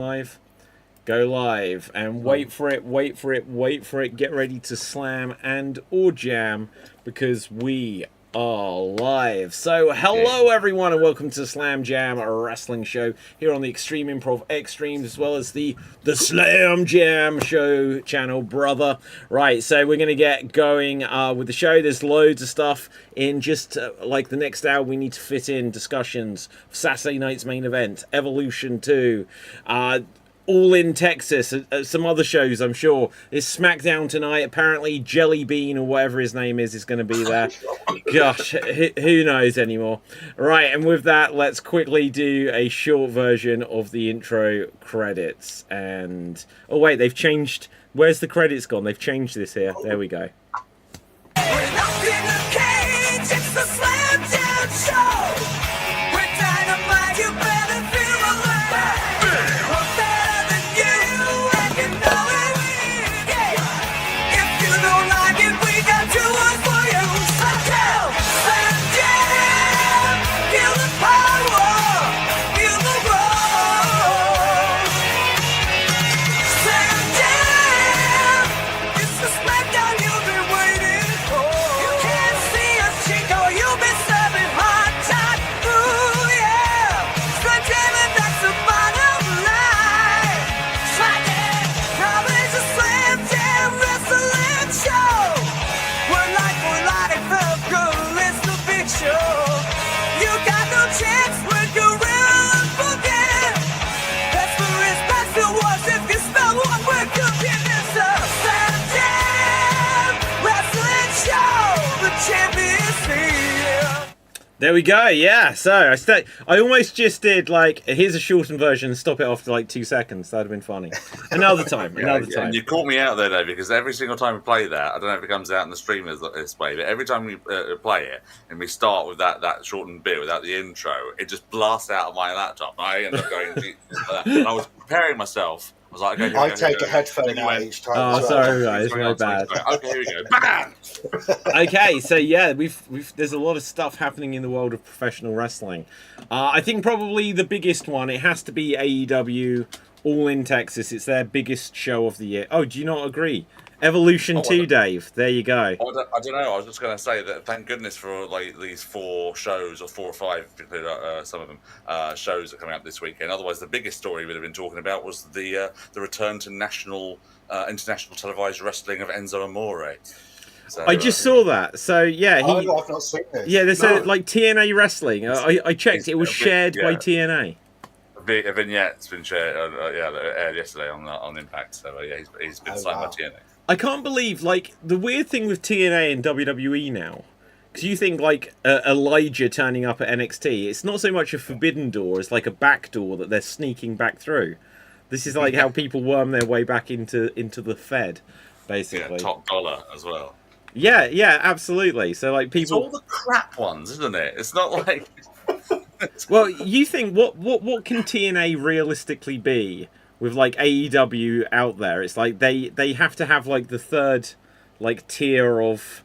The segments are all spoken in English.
Live, go live, and wait for it, wait for it, wait for it. Get ready to slam and or jam because we are live. So hello everyone and welcome to Slam Jam, a wrestling show here on the Extreme Improv Xstreamed, as well as the Slam Jam show channel, brother. Right, so we're gonna get going with the show. There's loads of stuff in just like the next hour. We need to fit in discussions of Saturday night's main event, Evolution 2, All in Texas, some other shows, I'm sure. There's SmackDown tonight. Apparently Jelly Bean or whatever his name is going to be there. Gosh, who knows anymore. Right, and with that, let's quickly do a short version of the intro credits. And oh wait, they've changed. Where's the credits gone? They've changed this here. There we go. We're locked in the cage, it's the Slam Jam Show. We're dynamite, you better feel alive. We're better than you, and you know it. Yeah. If you don't like it, we got two words for you. Slam Jam, feel the power, feel the roar. Slam Jam, it's the smackdown you've been waiting for. You can't see us, Chico, you've been serving hard time. Ooh, yeah. Slam Jam, and that's the bottom line. Slam Jam, now there's a Slam Jam wrestling show. We're life, it's the big show. You got no chance when Gorilla Boogie. That's the respect to us if you spell what we're cooking. It's a Slam Jam wrestling show. The champion's here. There we go. Yeah. So I almost just did like here's a shortened version. Stop it after like 2 seconds. That'd have been funny. Another time. Another time. And you caught me out there, though, because every single time we play that, I don't know if it comes out in the stream this way, but every time we play it and we start with that shortened bit without the intro, it just blasts out of my laptop. And I end up going. And I was preparing myself. I was like, okay, I take a headphone out each time. Oh, as well. sorry guys, my bad. Okay, here we go. Bam! Okay, so yeah, we've there's a lot of stuff happening in the world of professional wrestling. I think probably the biggest one, it has to be AEW All in Texas. It's their biggest show of the year. Oh, do you not agree? Evolution 2, Dave. There you go. I don't know. I was just going to say that thank goodness for like these 4 shows, or 4 or 5, if you include some of them, shows that are coming up this weekend. Otherwise, the biggest story we'd have been talking about was the return to international televised wrestling of Enzo Amore. So, I just saw that. So yeah, I've not seen this. yeah, there's like TNA Wrestling. I checked. It was shared by TNA. A vignette's been shared. That aired yesterday on Impact. So yeah, he's been signed by TNA. I can't believe, like, the weird thing with TNA and WWE now, because you think, like, Elijah turning up at NXT, it's not so much a forbidden door, it's like a back door that they're sneaking back through. This is like how people worm their way back into the Fed, basically. Yeah, top dollar as well. Yeah, absolutely. So, like, people... It's all the crap ones, isn't it? It's not like... Well, you think, what can TNA realistically be with like AEW out there? It's like they have to have like the third like tier of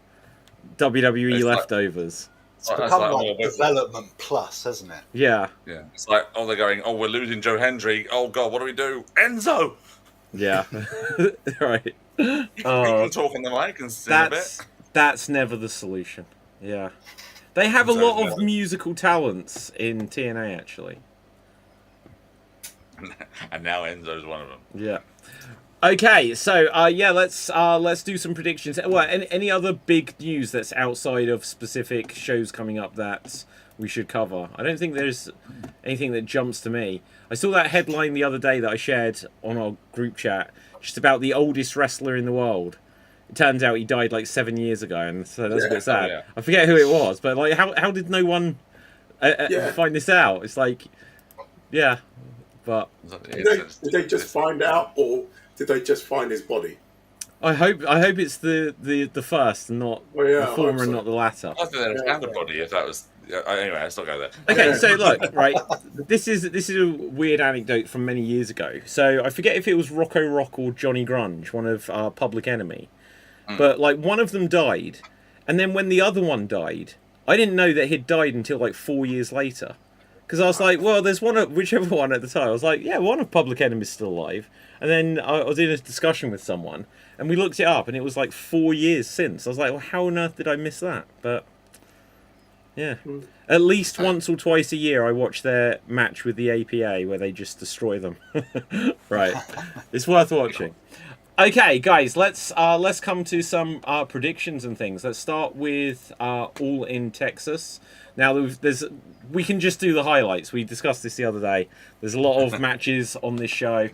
WWE leftovers. It's become like Development Plus, hasn't it? Yeah. Yeah. It's like, they're going, we're losing Joe Hendry. Oh God, what do we do? Enzo. Yeah. Right. You can talk on the mic and sing a bit. That's never the solution. Yeah. They have a lot of musical talents in TNA actually. And now Enzo's one of them. Yeah. Okay, so let's do some predictions. Well, any other big news that's outside of specific shows coming up that we should cover? I don't think there's anything that jumps to me. I saw that headline the other day that I shared on our group chat, just about the oldest wrestler in the world. It turns out he died like 7 years ago, and so that's a bit sad. Yeah. I forget who it was, but like, how did no one find this out? It's like, yeah. But did they just find out, or did they just find his body? I hope it's the first, and not the former, and not the latter. I think they'd have found the body if that was. Anyway, let's not go there. Okay, so look, right. This is a weird anecdote from many years ago. So I forget if it was Rocco Rock or Johnny Grunge, one of Public Enemy, but like one of them died, and then when the other one died, I didn't know that he'd died until like 4 years later. Because I was like, well, there's one of whichever one at the time. I was like, yeah, one of Public Enemy's still alive. And then I was in a discussion with someone, and we looked it up, and it was like 4 years since. I was like, well, how on earth did I miss that? But yeah, at least once or twice a year, I watch their match with the APA where they just destroy them. Right, it's worth watching. Okay, guys, let's come to some predictions and things. Let's start with All in Texas. Now, we can just do the highlights. We discussed this the other day. There's a lot of matches on this show.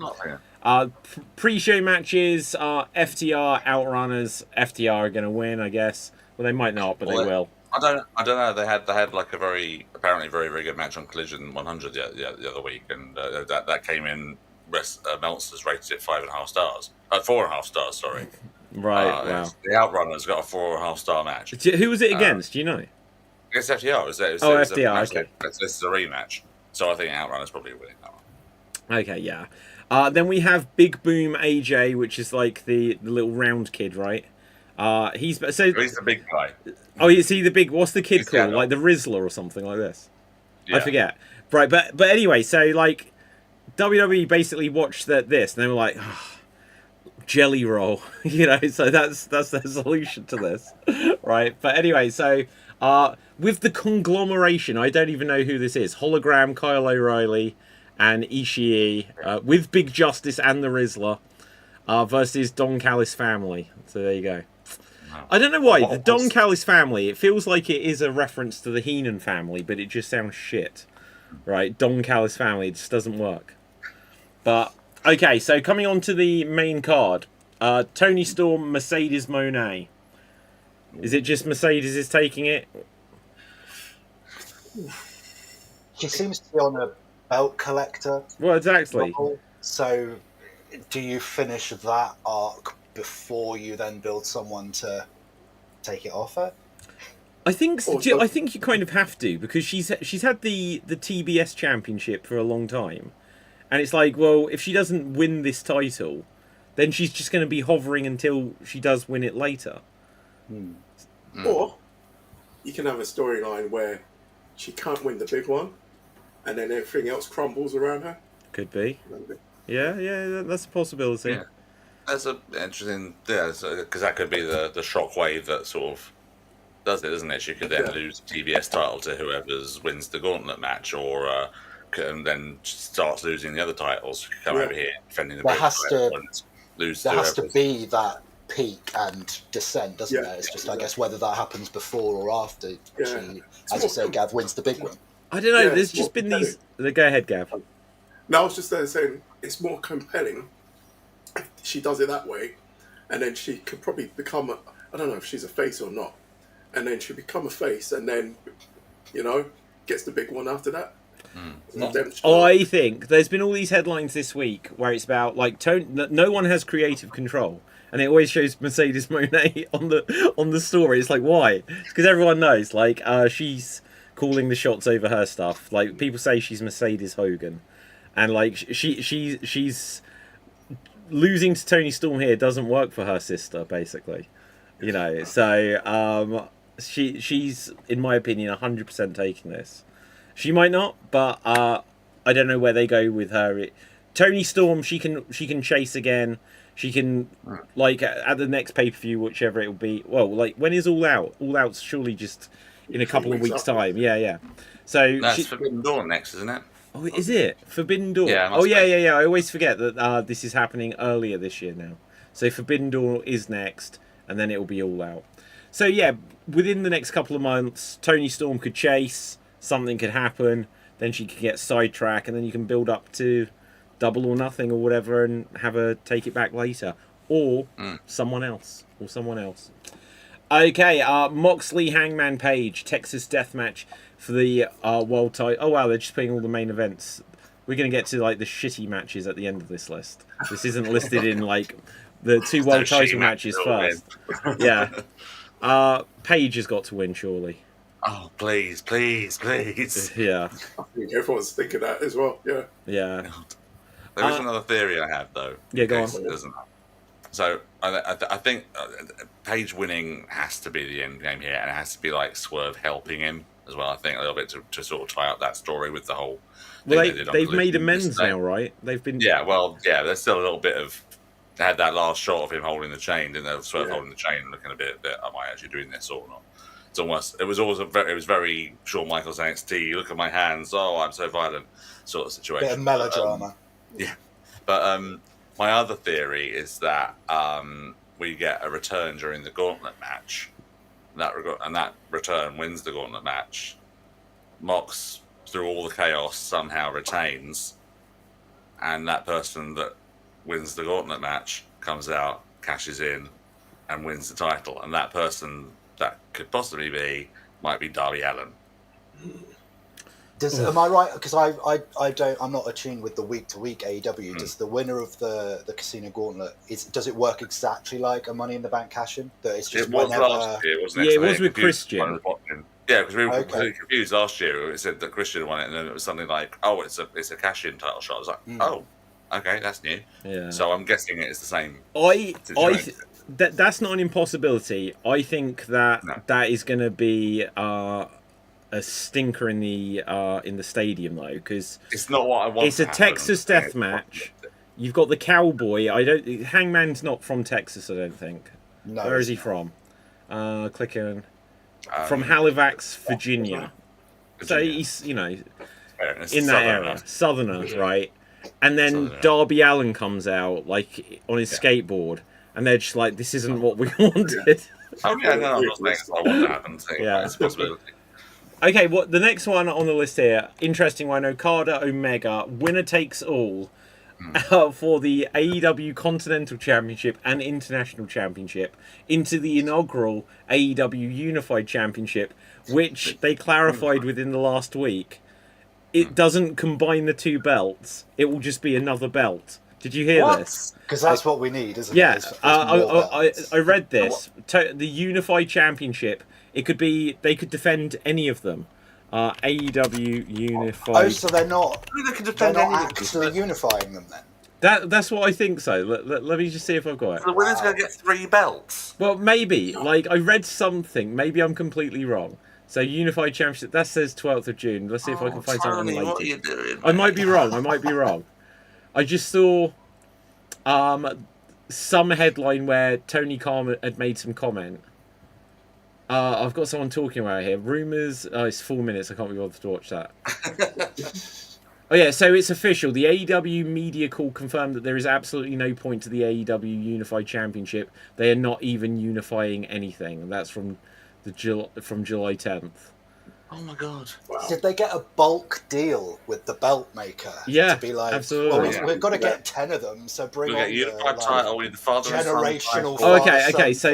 Pre-show matches, FTR, Outrunners. FTR are going to win, I guess. Well, they might not, but they will. I don't know. They had like a apparently very good match on Collision 100 the other week, and that came in. Meltzer's rated it 5.5 stars. 4.5 stars. Sorry. Right. Wow. The Outrunners got a 4.5 star match. Who was it against? Do you know? Against FTR. FTR. Okay. This is a rematch, so I think Outrunners probably winning that one. Okay. Yeah. Then we have Big Boom AJ, which is like the little round kid, right? He's the big guy. Oh, is he the big? What's the kid He's called? the Like the Rizzler or something like this? Yeah. I forget. Right, but anyway, so like WWE basically watched this and they were like, oh, jelly roll, you know. So that's their solution to this, right? But anyway, so with the conglomeration, I don't even know who this is. Hologram, Kyle O'Reilly, and Ishii with Big Justice and the Rizzler versus Don Callis family. So there you go. I don't know why. The Don Callis family, it feels like it is a reference to the Heenan family, but it just sounds shit. Right? Don Callis family, it just doesn't work. But, okay, so coming on to the main card. Tony Storm, Mercedes Moné. Is it just Mercedes is taking it? She seems to be on a belt collector. Well, exactly. So, do you finish that arc before you then build someone to take it off her? I think you kind of have to, because she's had the TBS championship for a long time, and it's like, well, if she doesn't win this title, then she's just going to be hovering until she does win it later. Or you can have a storyline where she can't win the big one, and then everything else crumbles around her. Could be. Yeah, that's a possibility. Yeah. That's an interesting, because that could be the shockwave that sort of does it, isn't it? She could then lose the TBS title to whoever wins the gauntlet match, or and then starts losing the other titles. Come over here defending the there has to be that peak and descent, doesn't there? It's just, I guess, whether that happens before or after she, as you say, Gav wins the big one. I don't know. There's just been these. Go ahead, Gav. No, I was just saying it's more compelling if she does it that way, and then she could probably become I don't know if she's a face or not, and then she'll become a face, and then, gets the big one after that. I think there's been all these headlines this week where it's about like no one has creative control, and it always shows Mercedes Moné on the story. It's like, why? Because everyone knows like she's calling the shots over her stuff. Like people say she's Mercedes Hogan, and like she's losing to Tony Storm here doesn't work for her sister, basically. So she's in my opinion 100% taking this. She might not, but I don't know where they go with her. Tony Storm, she can chase again. She can, like, at the next pay-per-view, whichever it will be. Well, like, when is All Out? All Out's surely just in a couple of weeks' time. Yeah. So that's Forbidden Door next, isn't it? Oh, is it? Forbidden Door? Yeah. Yeah. I always forget that this is happening earlier this year now. So Forbidden Door is next, and then it will be All Out. So, yeah, within the next couple of months, Tony Storm could chase. Something could happen, then she could get sidetracked, and then you can build up to Double or Nothing or whatever and have her take it back later. Or someone else. Okay, Moxley, Hangman Page, Texas Deathmatch for the world title. Oh, wow, they're just putting all the main events. We're going to get to, like, the shitty matches at the end of this list. This isn't listed in, like, the two world title matches first. Yeah. Page has got to win, surely. Oh, please. Yeah. I think everyone's thinking that as well, yeah. Yeah. There is another theory I have, though. Yeah, go on. So, I think Paige winning has to be the end game here, and it has to be, like, Swerve helping him as well. I think a little bit to sort of tie up that story with the whole. Well, they've made amends now, right? They've been. Yeah, well, yeah. There's still a little bit of. They had that last shot of him holding the chain, didn't they? Swerve holding the chain, looking a bit. Am I actually doing this or not? It's almost. It was very Shawn Michaels NXT. Look at my hands. Oh, I'm so violent. Sort of situation. Bit of melodrama. Yeah, but my other theory is that we get a return during the gauntlet match. And that return wins the gauntlet match. Mox, through all the chaos, somehow retains, and that person that wins the gauntlet match comes out, cashes in, and wins the title. And that person that could possibly might be Darby Allin. Am I right? Because I'm not attuned with the week to week AEW. Does the winner of the Casino Gauntlet does it work exactly like a Money in the Bank cash-in? That it's just it was whenever. Last year, wasn't it? Yeah, So it was with Christian. Yeah, because we were really confused last year. It said that Christian won it, and then it was something like, "Oh, it's a cash-in title shot." I was like, "Oh, okay, that's new." Yeah. So I'm guessing it's the same. That's not an impossibility. I think that that is going to be a stinker in the stadium though, because it's not what I want. It's a Texas death match. You've got the cowboy. Hangman's not from Texas, I don't think. No. Where is he from? Click in. From Halifax, Virginia. So he's in that area, Southerner, right? And then Darby Allin comes out like on his skateboard, and they're just like, "This isn't what we wanted." Oh yeah, no, I'm not saying I want that happen. Yeah, it's a possibility. Okay, the next one on the list here, interesting one, Okada Omega, winner takes all for the AEW Continental Championship and International Championship into the inaugural AEW Unified Championship, which they clarified within the last week. It doesn't combine the two belts, it will just be another belt. Did you hear this? Because that's what we need, isn't it? Yeah, I read this. The Unified Championship, they could defend any of them. AEW Unified. Oh, so they're not actually unifying them then? That's what I think so. Let me just see if I've got it. So the winner's going to get 3 belts? Well, maybe. Like, I read something. Maybe I'm completely wrong. So, Unified Championship, that says 12th of June. Let's see if I can find something related. What are you doing, I might be wrong. I just saw some headline where Tony Khan had made some comment. I've got someone talking about it here. Rumours. Oh, it's 4 minutes. I can't be bothered to watch that. Oh yeah, so it's official. The AEW media call confirmed that there is absolutely no point to the AEW Unified Championship. They are not even unifying anything. And that's from July 10th. Oh my god! Wow. Did they get a bulk deal with the belt maker? Yeah, to be like, absolutely. Well, we've got to get 10 of them, so bring on unified title with the father generational. Oh, okay. So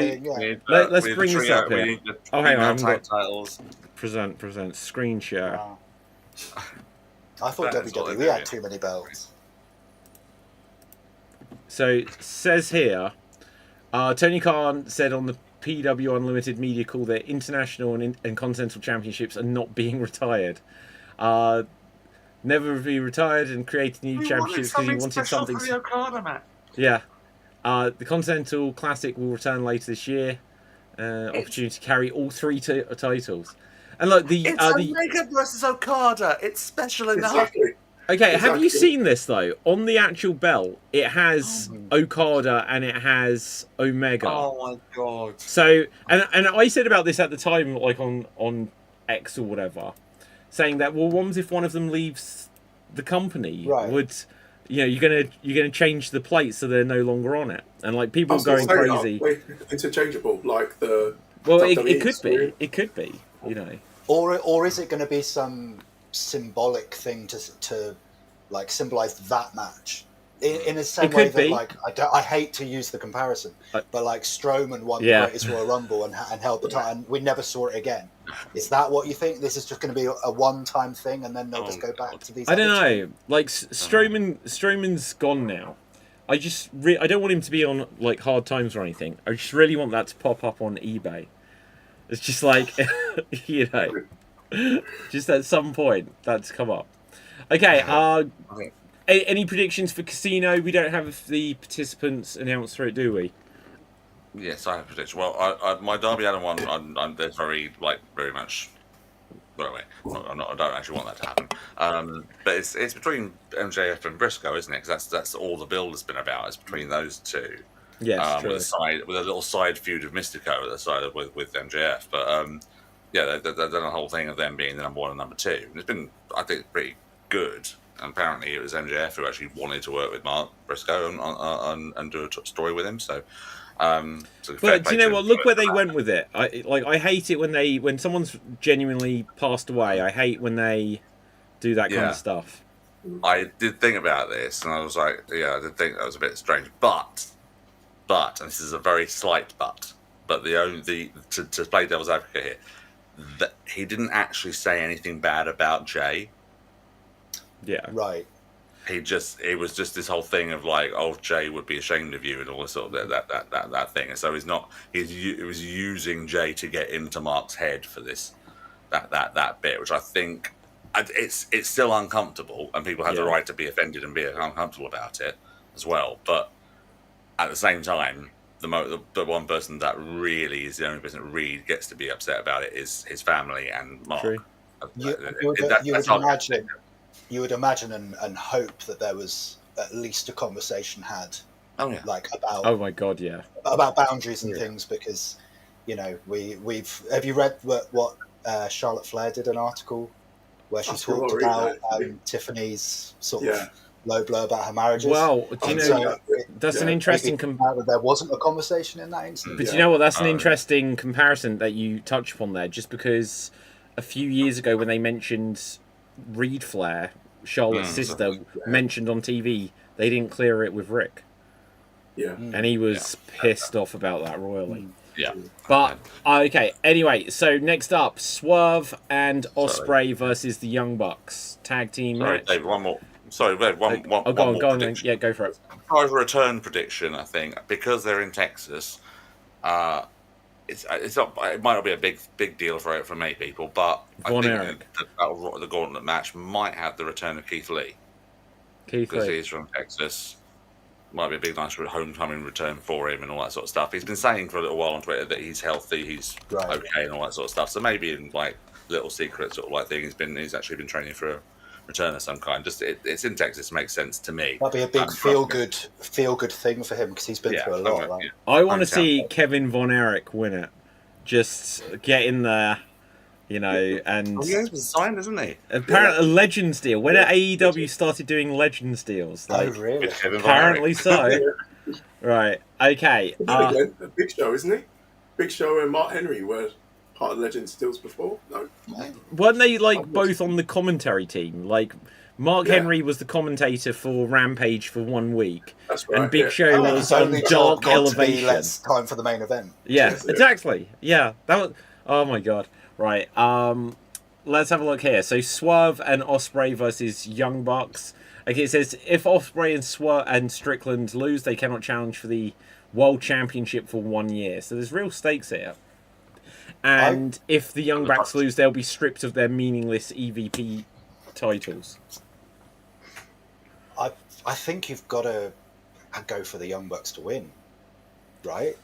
let's bring this up here. Oh, hang on. Titles. Present. Screen share. Wow. I thought WWE had too many belts. So it says here, Tony Khan said on the PW Unlimited media call that international and continental championships are not being retired. Never be retired and create new championships because he wanted something. For the Okada match. Yeah. The Continental Classic will return later this year. Opportunity to carry all 3 titles. And look, it's Omega versus Okada. It's special enough. Exactly. Okay, have you seen this though? On the actual belt, it has Okada and it has Omega. Oh my god! So, and I said about this at the time, like on X or whatever, saying that what if one of them leaves the company? Right. Would you're gonna change the plate so they're no longer on it, and like people going crazy. Interchangeable, like the. Well, it could be. Or is it going to be some symbolic thing to like symbolize that match in the same way that like I hate to use the comparison, but like Strowman won the Greatest Royal Rumble and held the title, and we never saw it again. Is that what you think? This is just going to be a one-time thing, and then they'll just go back to these. I don't know. Like Strowman's gone now. I don't want him to be on like hard times or anything. I just really want that to pop up on eBay. It's just like, just at some point that's come up. Okay, any predictions for Casino? We don't have the participants announced for it, do we? Yes, I have a prediction. Well, my Darby Allin one, there's very much Well, I don't actually want that to happen. But it's between MJF and Briscoe, isn't it? Because that's all the build has been about. It's between those two. Yes, true. With a little side feud of Mystico at the side with MJF. But yeah, they've done a whole thing of them being the number 1 and number 2. And it's been, I think, pretty good. And apparently, it was MJF who actually wanted to work with Mark Briscoe and do a story with him. So. But do you know what? Look where they went with it. I hate it when someone's genuinely passed away. I hate when they do that kind of stuff. I did think about this, and I was like, yeah, I did think that was a bit strange. But, and this is a very slight but to play devil's advocate here, that he didn't actually say anything bad about Jay. Yeah. Right. It was just this whole thing of like, oh, Jay would be ashamed of you and all this sort of that thing. And so it was using Jay to get into Mark's head for this, that bit, which I think it's still uncomfortable, and people have the right to be offended and be uncomfortable about it as well. But at the same time, the one person that really is the only person that really gets to be upset about it is his family and Mark. True. You would imagine and hope that there was at least a conversation had, like about. Oh my god, yeah. About boundaries and things, because we've. Have you read what Charlotte Flair did an article where she talked about Tiffany's sort of low blow about her marriages? Well, do you know that's an interesting. There wasn't a conversation in that instance. But do you know what? That's an interesting comparison that you touch upon there, just because a few years ago when they mentioned Reed Flair, Charlotte's sister, mentioned on TV, they didn't clear it with Rick. Yeah. And he was pissed off about that royally. Yeah. But, okay, anyway, so next up, Swerve and Ospreay versus the Young Bucks. Tag team match. Dave, one more. Sorry, we had one more. Go on. Yeah, go for it. As a return prediction, I think, because they're in Texas, it's not. It might not be a big deal for many people, but Von I Erich. think the Gauntlet match might have the return of Keith Lee. Because he's from Texas, might be a big nice homecoming return for him and all that sort of stuff. He's been saying for a little while on Twitter that he's healthy, he's okay, and all that sort of stuff. So maybe in like little secret sort of like thing, he's actually been training for a return of some kind. Just it's in Texas, makes sense to me. That'd be a big feel good thing for him because he's been through a lot. Right? I want to see Kevin Von Erich win it. Just get in there, and he's been signed, isn't he? Apparently, a Legends deal. When AEW started doing Legends deals, really? Apparently so. Right. Okay. A Big Show, isn't he? Big Show and Mark Henry were part of Legends deals before. No. Weren't they both on the commentary team? Like Mark Henry was the commentator for Rampage for 1 week, that's right, and Big Show was on Dark Elevation. Time for the main event. Yeah, exactly. Yeah, that was. Oh my god. Right. Let's have a look here. So Swerve and Ospreay versus Young Bucks. Okay, it says if Ospreay and Swerve and Strickland lose, they cannot challenge for the World Championship for 1 year. So there's real stakes here. And if the Young Bucks lose, they'll be stripped of their meaningless EVP titles. I think you've got to go for the Young Bucks to win, right?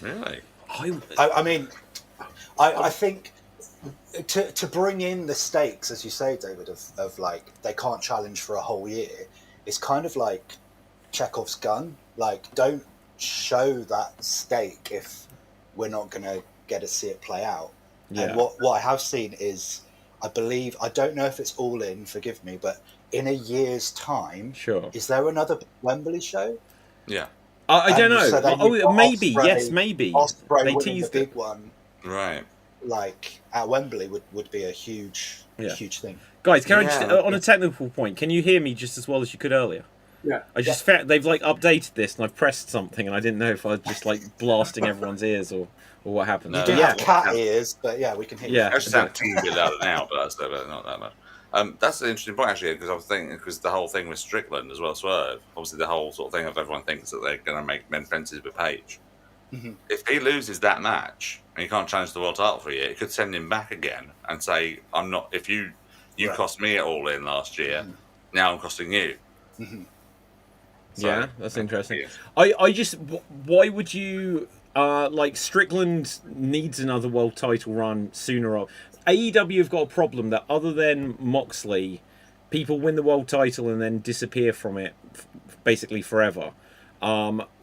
Really? I mean, I think to bring in the stakes, as you say, David, of like they can't challenge for a whole year, it's kind of like Chekhov's gun. Like, don't show that stake if we're not going to get to see it play out. Yeah. And what I have seen is, I believe, I don't know if it's all in, forgive me, but in a year's time, is there another Wembley show? Yeah. I don't know. So maybe. Ospreay, Yes, maybe. Ospreay they winning teased the big it. one. Right. Like, at Wembley would be a huge thing. Guys, can I just, on a technical point, can you hear me just as well as you could earlier? Yeah. I just felt they've updated this and I've pressed something and I didn't know if I was just blasting everyone's ears or what happened. You do have cat ears, but we can hear you. Yeah. I just sound a teeny bit louder now, but that's not that much. That's an interesting point, actually, because I was thinking, because the whole thing with Strickland as well, Swerve, obviously the whole sort of thing of everyone thinks that they're going to make men fences with Page. Mm-hmm. If he loses that match and he can't challenge the world title for a year, it could send him back again and say, "I'm not. If you cost me it all in last year, now I'm costing you." Mm-hmm. So, yeah, that's interesting. I just, why would you? Strickland needs another world title run sooner. AEW have got a problem that other than Moxley, people win the world title and then disappear from it basically forever.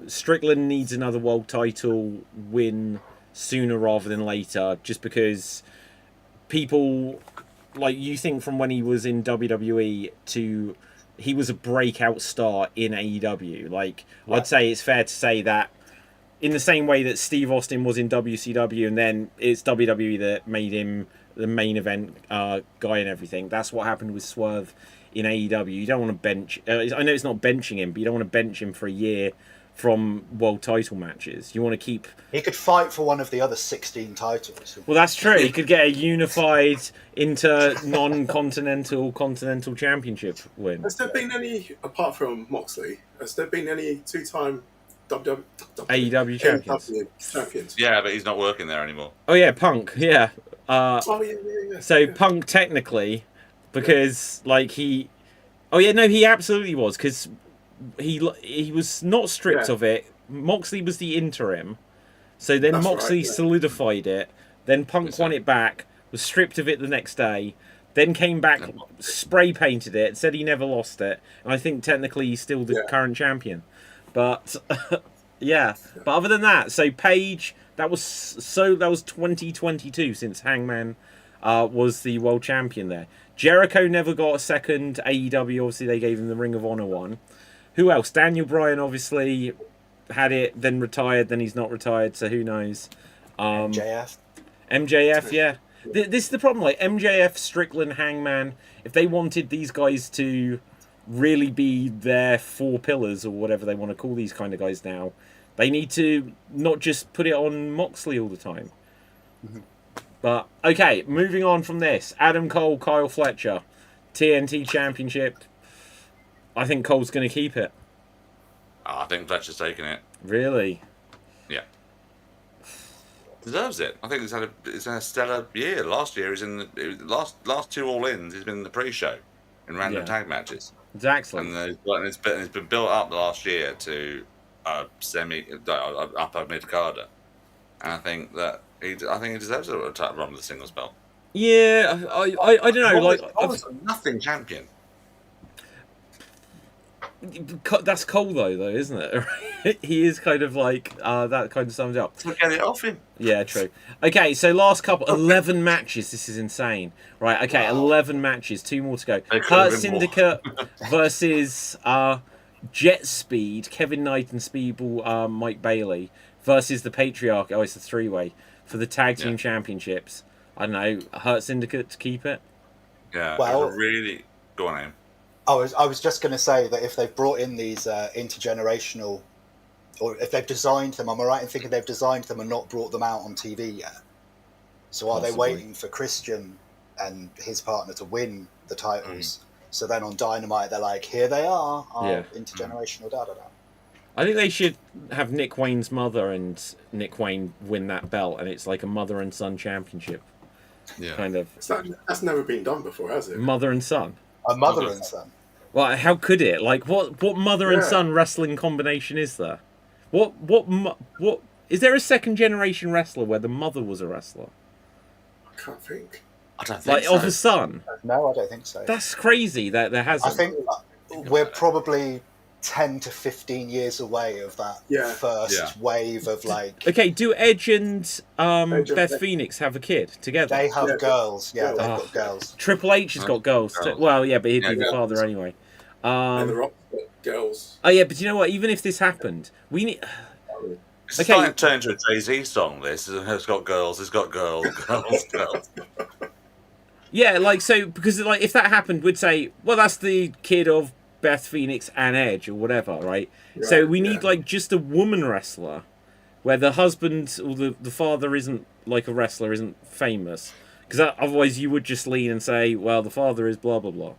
Strickland needs another world title win sooner rather than later, just because people, like, you think from when he was in WWE to he was a breakout star in AEW. Like, I'd say it's fair to say that in the same way that Steve Austin was in WCW and then it's WWE that made him the main event guy and everything, that's what happened with Swerve in AEW. You don't want to bench... I know it's not benching him, but you don't want to bench him for a year from world title matches. You want to keep... He could fight for one of the other 16 titles. Well, that's true. He could get a unified non-continental continental championship win. Has there been any, apart from Moxley, has there been any two-time AEW champions? Yeah, but he's not working there anymore. Oh, yeah, Punk, yeah. Yeah. So Punk, technically, because, like, he... Oh, yeah, no, he absolutely was, because he was not stripped of it. Moxley was the interim. So then Moxley solidified it. Then Punk won it back, was stripped of it the next day, then came back, spray painted it, said he never lost it, and I think technically he's still the current champion. But yeah. But other than that, so Paige, that was 2022 since Hangman was the world champion there. Jericho never got a second AEW. Obviously, they gave him the Ring of Honor one. Who else? Daniel Bryan obviously had it, then retired, then he's not retired, so who knows? MJF, yeah. This is the problem. Like MJF, Strickland, Hangman. If they wanted these guys to really be their four pillars or whatever they want to call these kind of guys now, they need to not just put it on Moxley all the time. But okay, moving on from this. Adam Cole, Kyle Fletcher, TNT Championship. I think Cole's going to keep it. I think Fletcher's taking it. Really? Yeah. Deserves it. I think it's had a stellar year. Last year, he's in the last two All-Ins. He's been in the pre-show in random tag matches. Exactly. And it's been built up last year to upper mid-carder. And I think he deserves a run with the singles belt. Yeah, I don't know. Like, nothing champion. That's Cole though, isn't it? He is kind of like that kind of sums it up. So get it off him. Yeah, true. Okay, so last couple, 11 matches. This is insane. Right, okay, 11 matches, 2 more to go. Hurt Syndicate versus Jet Speed, Kevin Knight and Speedball, Mike Bailey versus the Patriarch. Oh, it's a 3-way for the tag team championships. I don't know. Hurt Syndicate to keep it. Yeah. Well, really. Go on, Aim. I was just going to say that if they've brought in these intergenerational, or if they've designed them, am I right in thinking they've designed them and not brought them out on TV yet? So are they waiting for Christian and his partner to win the titles? So then on Dynamite they're like, here they are, our intergenerational da-da-da. I think they should have Nick Wayne's mother and Nick Wayne win that belt, and it's like a mother and son championship. Yeah. Kind of. That's never been done before, has it? Mother and son. A mother and son. Well, how could it? Like, what mother and son wrestling combination is there? What is there a second generation wrestler where the mother was a wrestler? I can't think. I don't think Like, of a son? No, I don't think so. That's crazy that there hasn't. I think we're probably 10 to 15 years away of that first wave of like... Okay, do Edge and Beth Phoenix have a kid together? They have girls, they've got girls. Triple H has got girls too. Well, yeah, but he'd be the father anyway. And the Rock girls. Oh yeah, but you know what? Even if this happened, we need... It's starting to turn into a Jay-Z song, this. It's got girls, girls. Yeah, like, so, because like if that happened, we'd say, well, that's the kid of Beth Phoenix and Edge or whatever, right? So we need like just a woman wrestler where the husband or the father isn't like a wrestler, isn't famous, because otherwise you would just lean and say, well, the father is blah blah blah.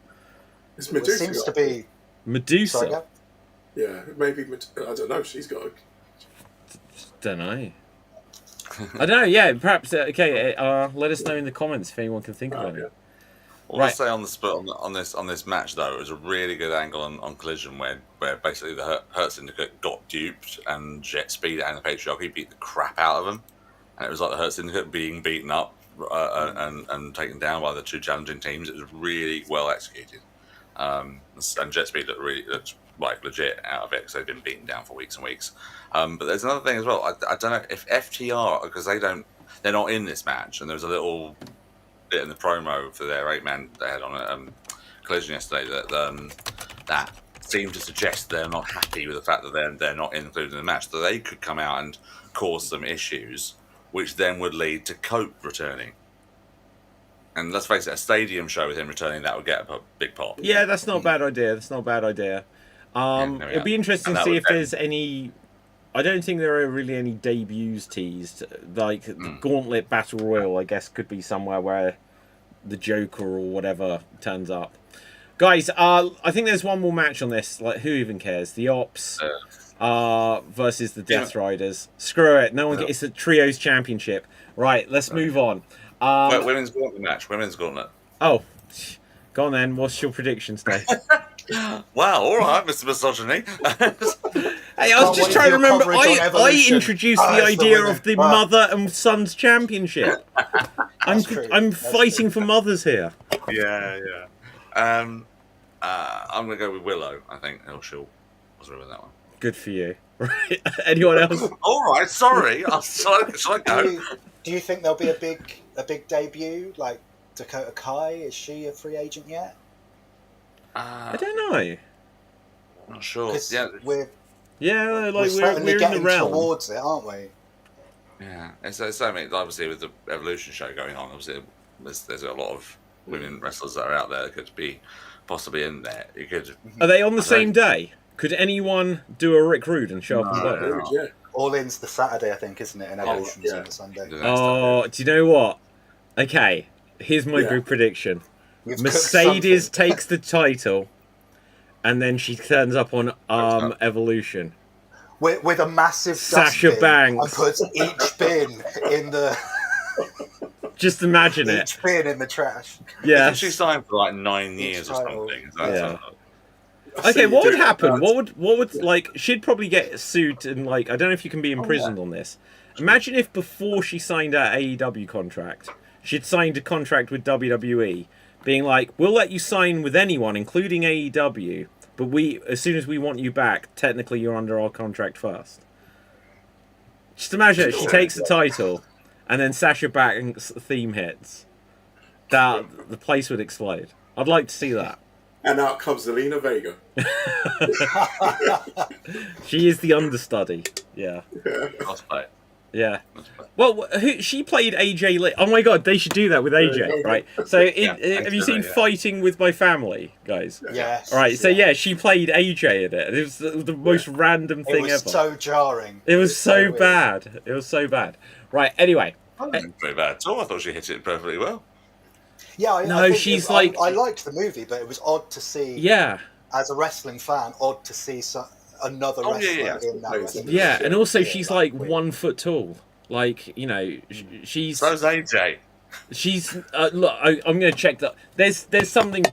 It's Medusa. It seems to be Medusa. Sorry, yeah, maybe I don't know. She's got. Don't know. I don't know. Yeah, perhaps. Okay, let us know in the comments if anyone can think of it. Well, let's say on the split on this match though, it was a really good angle on Collision where basically the Hurt Syndicate got duped and Jet Speed and the Patriarchy beat the crap out of them, and it was like the Hurt Syndicate being beaten up and taken down by the two challenging teams. It was really well executed, and Jet Speed looked like legit out of it because they've been beaten down for weeks and weeks. But there's another thing as well. I don't know if FTR, because they're not in this match, and there was a little bit in the promo for their 8-man they had on a Collision yesterday that seemed to suggest they're not happy with the fact that they're not included in the match, that they could come out and cause some issues, which then would lead to Cope returning. And let's face it, a stadium show with him returning, that would get a big pop. Yeah, that's not a bad idea. That's not a bad idea. It'd be interesting to see if there's any... I don't think there are really any debuts teased. Like, the Gauntlet Battle Royal, I guess, could be somewhere where the Joker or whatever turns up. Guys, I think there's one more match on this. Like, who even cares? The Ops versus the Death Riders. Screw it. No one. It's a Trios Championship. Right, let's move on. Women's Gauntlet match. Women's Gauntlet. Oh, go on then. What's your predictions, Dave? Wow, all right, Mr. Misogyny. Hey, I was just trying to remember. I introduced the idea of the mother and sons championship. I'm fighting for mothers here. Yeah. I'm gonna go with Willow. I think she'll win that one. Good for you. Right. Anyone else? All right. Sorry. Shall I go? Do you think there'll be a big debut like Dakota Kai? Is she a free agent yet? I don't know. Not sure. We're we're in getting the realm towards it, aren't we? Yeah, it's something. Obviously, with the Evolution show going on, obviously there's a lot of women wrestlers that are out there that could be possibly in there. You could. Are they on the same day? Could anyone do a Rick Rude and show up on both? Yeah. All In's the Saturday, I think, isn't it? And Evolution's on the Sunday. Oh, do you know what? Okay, here's my big prediction. Mercedes takes the title, and then she turns up on Evolution. With a massive Sasha Banks. And puts each bin in the... Just imagine it. Each bin in the trash. Yeah. She signed for like 9 years or something. Okay, what would happen? What would like? She'd probably get sued and like I don't know if you can be imprisoned on this. Imagine if before she signed her AEW contract, she'd signed a contract with WWE, being like, "We'll let you sign with anyone, including AEW, but as soon as we want you back, technically you're under our contract first." Just imagine it. She takes the title, and then Sasha Banks' theme hits. The place would explode. I'd like to see that. And out comes Zelina Vega. She is the understudy. Yeah. Yeah. Well, she played AJ Lee. Oh my god, they should do that with AJ, right? So, have you seen Fighting with My Family, guys? Yes. All right. So she played AJ in it. It was the most random thing ever. It was so jarring. It was so bad. It was so bad. Right. Anyway. Very bad at all. I thought she hit it perfectly well. Yeah, I think I liked the movie, but it was odd to see. Yeah. As a wrestling fan, odd to see another wrestler in that wrestling movie. Yeah, and also she's like 1 foot tall. Like, you know, she's. So's AJ. She's. Look, I'm going to check that. There's something.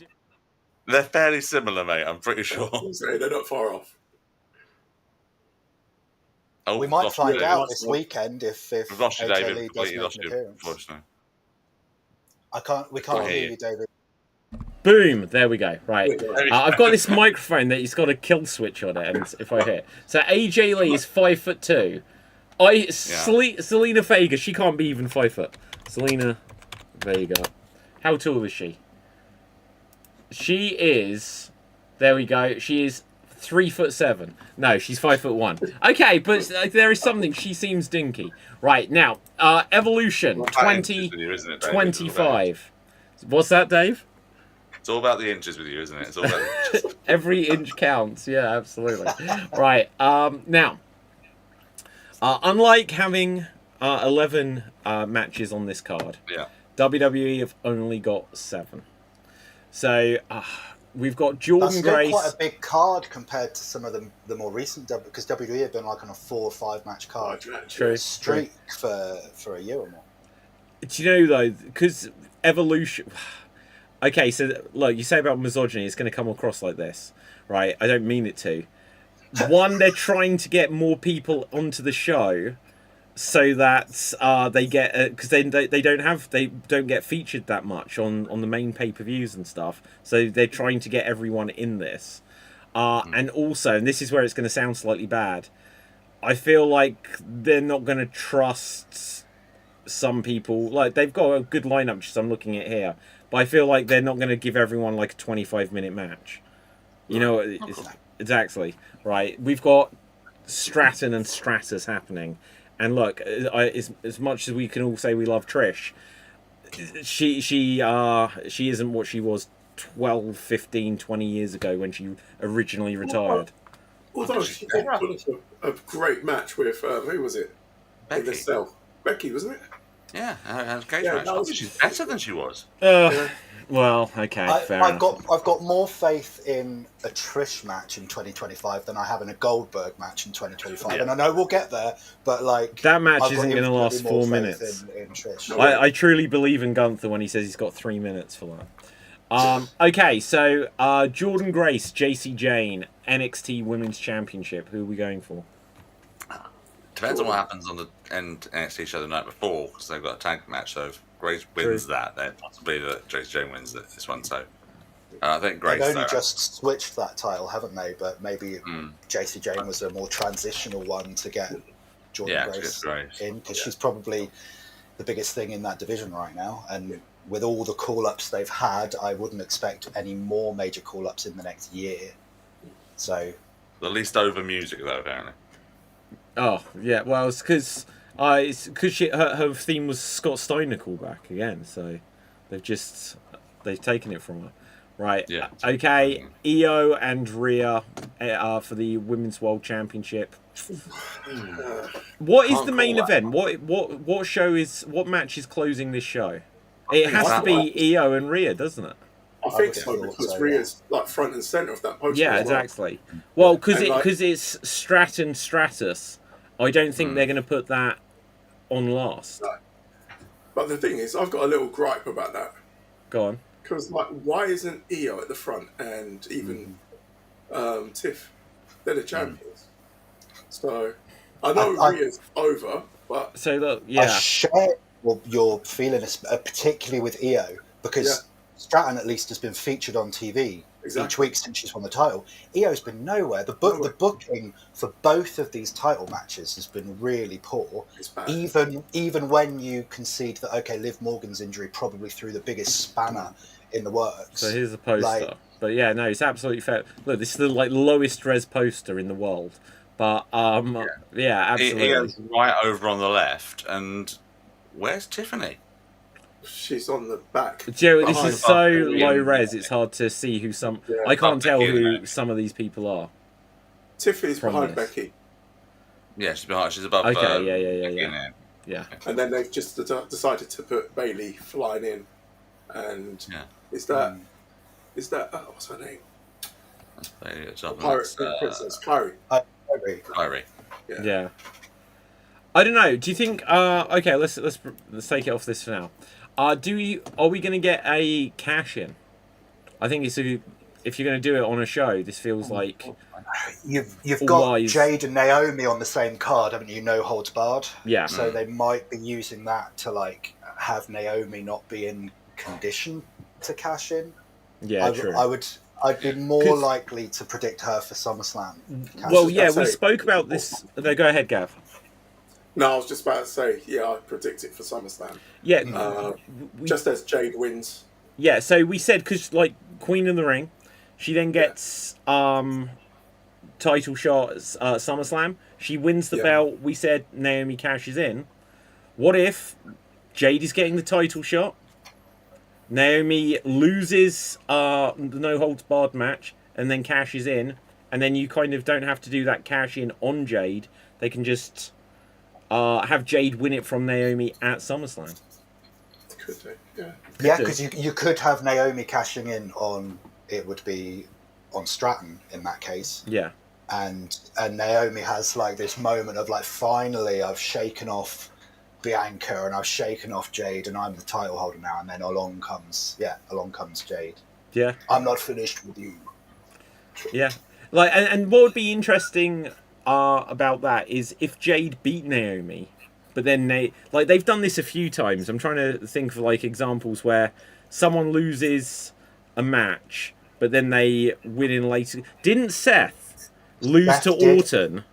They're fairly similar, mate. I'm pretty sure. They're not far off. Oh, we might find out this weekend if AJ Lee does make an appearance. We can't hear you, David. Boom! There we go. Right, I've got this microphone that it's got a kill switch on it, and if I hit, so AJ Lee is 5'2". Zelina Vega, she can't be even 5 foot. Zelina Vega, how tall is she? She is. There we go. She is 3'7". No, she's 5'1". Okay, but there is something. She seems dinky. Right now, Evolution 2025. What's that, Dave? It's all about the inches with you, isn't it? It's all about the inches. Every inch counts. Yeah, absolutely. Right. Now, unlike having 11 matches on this card, WWE have only got 7. So we've got Jordan Grace. That's quite a big card compared to some of the more recent, because WWE have been like on a 4 or 5 match card streak for a year or more. Do you know though, because Evolution. Okay, so look, you say about misogyny, it's going to come across like this, right? I don't mean it to. One, they're trying to get more people onto the show, so that they get because they don't get featured that much on the main pay-per-views and stuff. So they're trying to get everyone in this, and also, and this is where it's going to sound slightly bad, I feel like they're not going to trust some people. Like, they've got a good lineup, just I'm looking at here, but I feel like they're not going to give everyone like a 25-minute match. You know, exactly right. We've got Stratton and Stratus happening, and look, as much as we can all say we love Trish, she isn't what she was 12, 15, 20 years ago when she originally retired. Although she did put a great match with who was it? Becky. In the cell. Becky, wasn't it? Yeah, her cage Yeah, match. that was- She's better than she was. Well, okay, fair enough. I've got more faith in a Trish match in 2025 than I have in a Goldberg match in 2025, Yeah. and I know we'll get there, but like That match I've got isn't going to last infinitely more 4 faith minutes. In Trish. No. I truly believe in Gunther when he says he's got 3 minutes for that. Okay, so Jordan Grace, JC Jane, NXT Women's Championship. Who are we going for? Depends on what happens on the NXT show the night before, because they've got a tag match. So if Grace wins that, then possibly that Jace Jane wins this one. So I think Grace. They've only just switched that title, haven't they? But maybe Hmm. JC Jane was a more transitional one to get Jordan Grace Grace. in, because she's probably the biggest thing in that division right now. And with all the call-ups they've had, I wouldn't expect any more major call-ups in the next year. So The least over music, though, apparently. Oh yeah, well it's because her theme was Scott Steiner callback again, so they've taken it from her, right? Yeah. Okay, Io and Rhea for the Women's World Championship. What is the main event? What show is what match is closing this show? It has to be Io and Rhea, doesn't it? I think so, because Rhea's like front and centre of that poster. Yeah, as well. exactly. Well, because And, like- it's Stratton Stratus, I don't think they're going to put that on last. No. But the thing is, I've got a little gripe about that. Go on. Because, like, why isn't Io at the front and even Tiff? They're the champions. So, I know Rhea's over, but So look, I yeah, share your feeling, particularly with Io, because Stratton at least has been featured on TV each Exactly. week since she's won the title. Io's been nowhere. The booking for both of these title matches has been really poor. it's bad. Even when you concede that, okay, Liv Morgan's injury probably threw the biggest spanner in the works. so here's the poster. Like- But yeah, no, it's absolutely fair. Look, this is the lowest res poster in the world. But yeah, absolutely. Io's right over on the left, and where's Tiffany? She's on the back. Joe, this behind- is so Yeah. low res. It's hard to see who some. Yeah. I can't tell Becky, who isn't some of these people are. Tiffany's from behind this. Becky. Yeah, she's behind. She's above. Okay, Becky yeah. in there. Yeah. And then they've just decided to put Bailey flying in. And Yeah. is that what's her name? That's Bailey at the top, and Pirate that's, Princess Kyrie. I agree. Kyrie. Yeah. I don't know. Do you think? Okay, let's take it off this for now. Are we going to get a cash in? I think if you're going to do it on a show, this feels like You've All got wise. Jade and Naomi on the same card, haven't you? No holds barred. yeah. So they might be using that to like have Naomi not be in condition to cash in. Yeah, true. I'd be more 'Cause- likely to predict her for SummerSlam. cash Well, in. yeah, gonna we say- spoke about this. No, go ahead, Gav. No, I was just about to say, I predict it for SummerSlam. Yeah, we, Just as Jade wins. yeah. So we said because like Queen in the Ring, she then gets title shot at SummerSlam. She wins the Yeah. belt. We said Naomi cashes in. What if Jade is getting the title shot? Naomi loses the no holds barred match and then cashes in, and then you kind of don't have to do that cash in on Jade. They can just have Jade win it from Naomi at SummerSlam. Could do, yeah. Yeah, do. because you could have Naomi cashing in on, it would be on Stratton in that case. Yeah. And Naomi has like this moment of like, finally I've shaken off Bianca and I've shaken off Jade and I'm the title holder now. And then along comes Jade. Yeah. I'm not finished with you. Yeah. Like, and what would be interesting about that is if Jade beat Naomi, but then they've done this a few times. I'm trying to think of like examples where someone loses a match, but then they win in later. Didn't Seth lose Seth to did. Orton,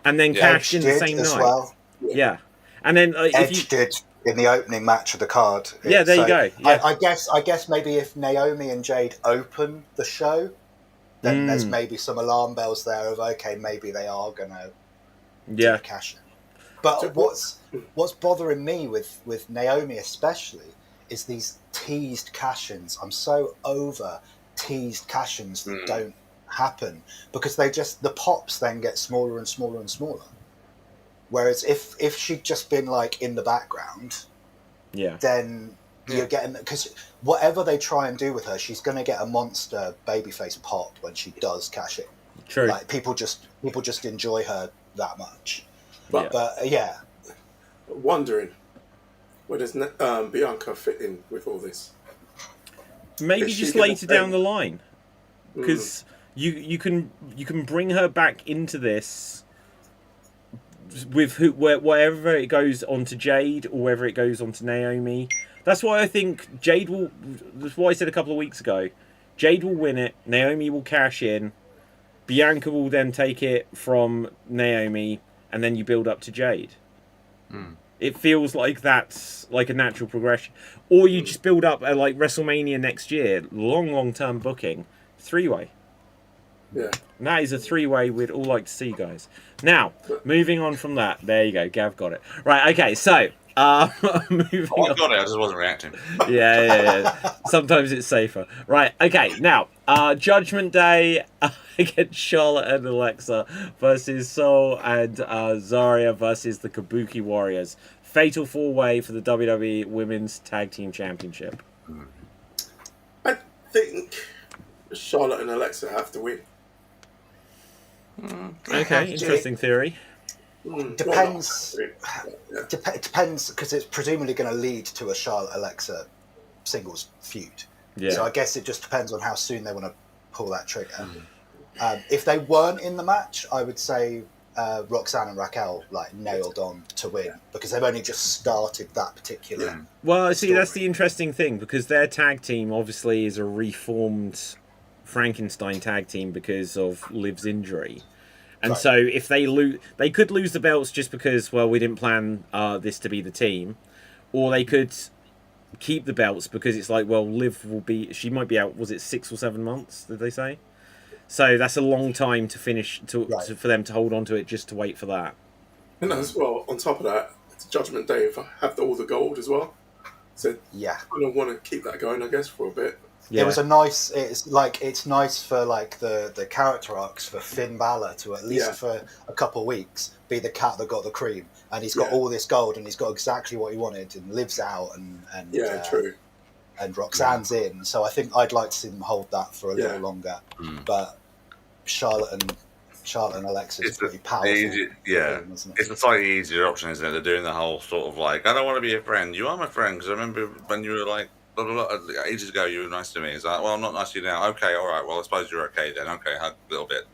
and then cashed in the Edge same did as night? well. Yeah, and then Edge did in the opening match of the card. Yeah, there you go. Yeah. I guess maybe if Naomi and Jade open the show, then there's maybe some alarm bells there of okay, maybe they are gonna cash in. But what's bothering me with Naomi especially is these teased cash-ins. I'm so over teased cash-ins that don't happen because the pops then get smaller and smaller and smaller. Whereas if she'd just been like in the background, then you're getting, because whatever they try and do with her, she's going to get a monster babyface pop when she does cash in. True. Like people just enjoy her that much. But wondering, where does Bianca fit in with all this? Maybe just later down the line, because you can bring her back into this with wherever it goes onto Jade or wherever it goes onto Naomi. That's why I think Jade will. That's what I said a couple of weeks ago. Jade will win it. Naomi will cash in. Bianca will then take it from Naomi, and then you build up to Jade. It feels like that's like a natural progression. Or you just build up like WrestleMania next year, long term booking, 3-way. Yeah. And that is a 3-way we'd all like to see, guys. Now, moving on from that. There you go, Gav got it. Right, okay, so moving I on. got it, I just wasn't reacting. Yeah. Sometimes it's safer. Right, okay, now, Judgment Day against Charlotte and Alexa versus Sol and Zarya versus the Kabuki Warriors. Fatal 4-way for the WWE Women's Tag Team Championship. I think Charlotte and Alexa have to win. Okay, interesting theory. Depends. Depends because it's presumably going to lead to a Charlotte Alexa singles feud. Yeah. So I guess it just depends on how soon they want to pull that trigger. If they weren't in the match, I would say Roxanne and Raquel like nailed on to win because they've only just started that particular. Well, see, that's the interesting thing because their tag team obviously is a reformed Frankenstein tag team because of Liv's injury. And so if they lose, they could lose the belts just because, well, we didn't plan this to be the team. Or they could keep the belts because it's like, well, Liv will be, she might be out, was it 6 or 7 months, did they say? So that's a long time to finish, for them to hold on to it just to wait for that. And as well, on top of that, it's Judgment Day if I have all the gold as well. So I don't want to keep that going, I guess, for a bit. Yeah. It was a nice. It's nice for like the character arcs for Finn Balor to at least for a couple of weeks be the cat that got the cream, and he's got all this gold, and he's got exactly what he wanted, and lives out, and true. And Roxanne's in, so I think I'd like to see them hold that for a little longer. But Charlotte and Alexa is pretty powerful. It's a slightly easier option, isn't it? They're doing the whole sort of like, I don't want to be a friend. You are my friend because I remember when you were like. Blah, blah, blah. Ages ago, you were nice to me. It's like, well, I'm not nice to you now. Okay, all right. Well, I suppose you're okay then. Okay, a little bit,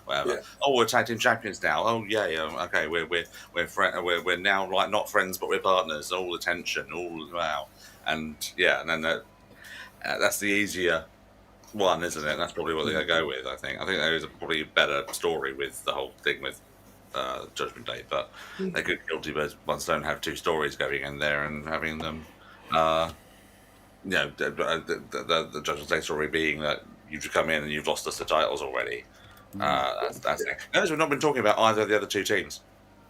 whatever. Yeah. Oh, we're tag team champions now. Oh, yeah. Okay, we're now like not friends, but we're partners. All the tension, wow, and then that's the easier one, isn't it? That's probably what they're gonna go with. I think there is probably a better story with the whole thing with Judgment Day, but they could guilty as ones don't have 2 stories going in there and having them. The Judgment Day story being that you've come in and you've lost us the titles already. That's it. Notice we've not been talking about either of the other 2 teams.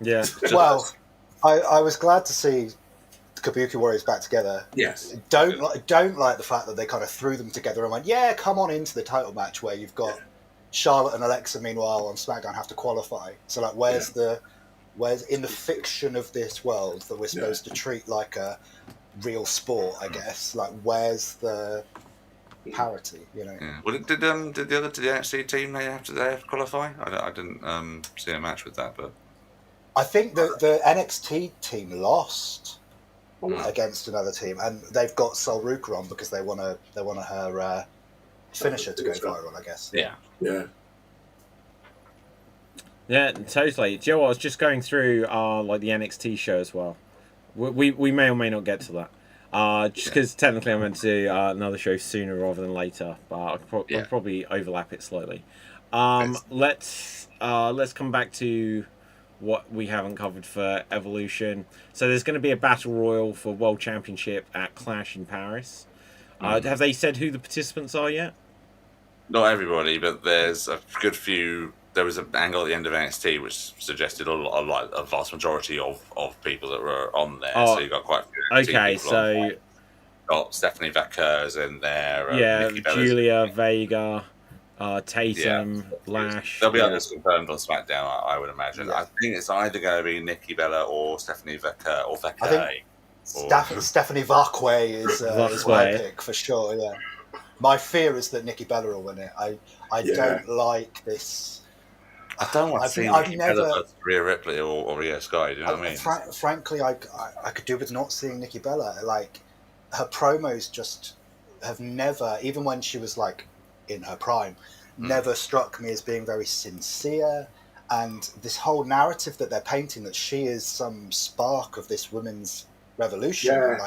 Yeah. Well, I was glad to see the Kabuki Warriors back together. Yes. Don't like the fact that they kind of threw them together and went, yeah, come on into the title match where you've got Charlotte and Alexa, meanwhile, on SmackDown have to qualify. So, like, where's in the fiction of this world that we're supposed to treat like a real sport, I guess. Like, where's the parity? You know. Yeah. Well, did the NXT team they have to qualify? I didn't see a match with that, but I think the NXT team lost against another team, and they've got Sol Ruka on because they want her finisher to go viral, I guess. Yeah, totally. Do you know what? I was just going through like the NXT show as well. We may or may not get to that. Just because technically I'm meant to do another show sooner rather than later, but I'll probably overlap it slightly. Let's come back to what we haven't covered for Evolution. So there's going to be a battle royal for World Championship at Clash in Paris. Have they said who the participants are yet? Not everybody, but there's a good few. There was an angle at the end of NXT which suggested a vast majority of people that were on there. So you got quite a few. Okay, so got Stephanie Vaquer's in there. Nikki Bella's Julia, Vega, Tatum, Lash. There'll be others confirmed on SmackDown, I would imagine. I think it's either going to be Nikki Bella or Stephanie Vaquer or Vaquer. Stephanie Vaquer is my pick for sure. Yeah, my fear is that Nikki Bella will win it. I don't like this. I don't want to see Nikki Bella versus Rhea Ripley or Rhea Sky. Do you know what I mean? Frankly, I could do with not seeing Nikki Bella. Like, her promos just have never, even when she was like in her prime, never struck me as being very sincere. And this whole narrative that they're painting, that she is some spark of this women's revolution,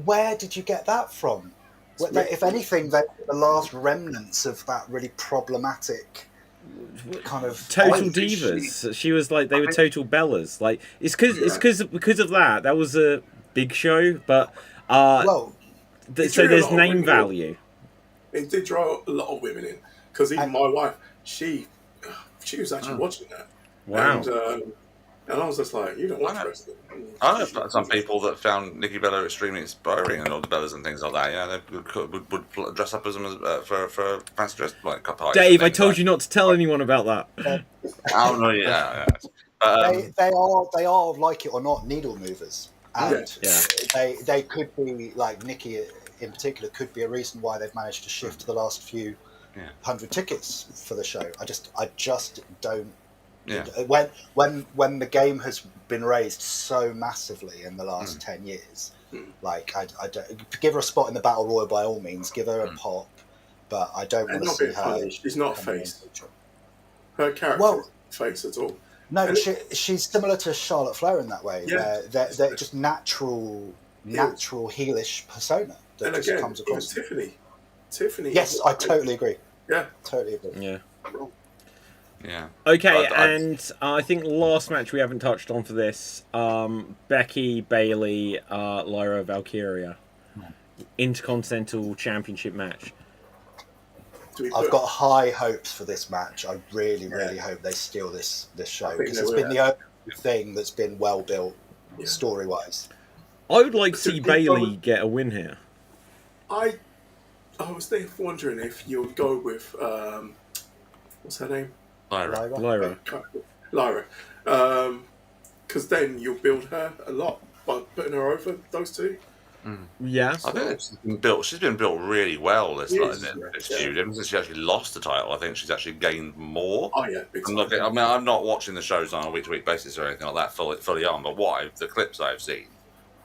where did you get that from? If anything, they're the last remnants of that really problematic kind of total divas. She was like, they were total Bellas. Like, it's because of that. That was a big show, but so there's name value. It did draw a lot of women in, because even my wife, she was actually watching that. Wow. And I was just like, you don't like wrestling. I know some people that found Nikki Bella extremely inspiring, and all the Bellas and things like that. Yeah, they would dress up as them for fancy dress like parties. Dave, I told you not to tell anyone about that. Oh no, yeah. They are, like it or not, needle movers, and they could be, like Nikki in particular, could be a reason why they've managed to shift the last few hundred tickets for the show. I just don't. Yeah. When the game has been raised so massively in the last 10 years, like I don't, give her a spot in the battle royal by all means, give her a pop, but I don't want to see her. Funny. She's not a face. Her character isn't a face at all. No, she's similar to Charlotte Flair in that way. Yeah. They're just natural heelish persona that just comes across. Tiffany. Yes, I totally agree. Yeah, totally agree. Yeah. Yeah. Okay, and I think last match we haven't touched on for this, Becky, Bayley, Lyra, Valkyria, Intercontinental Championship match. I've got high hopes for this match. I really hope they steal this show, because it's been the only thing that's been well built story wise. I would like to see Bayley get a win here. I was wondering if you would go with what's her name? Lyra. Because then you'll build her a lot by putting her over those two. Yeah, I think she's been built really well this feud. Ever since she actually lost the title, I think she's actually gained more. Oh yeah, I'm not watching the shows on a week-to-week basis or anything like that fully on, but the clips I've seen,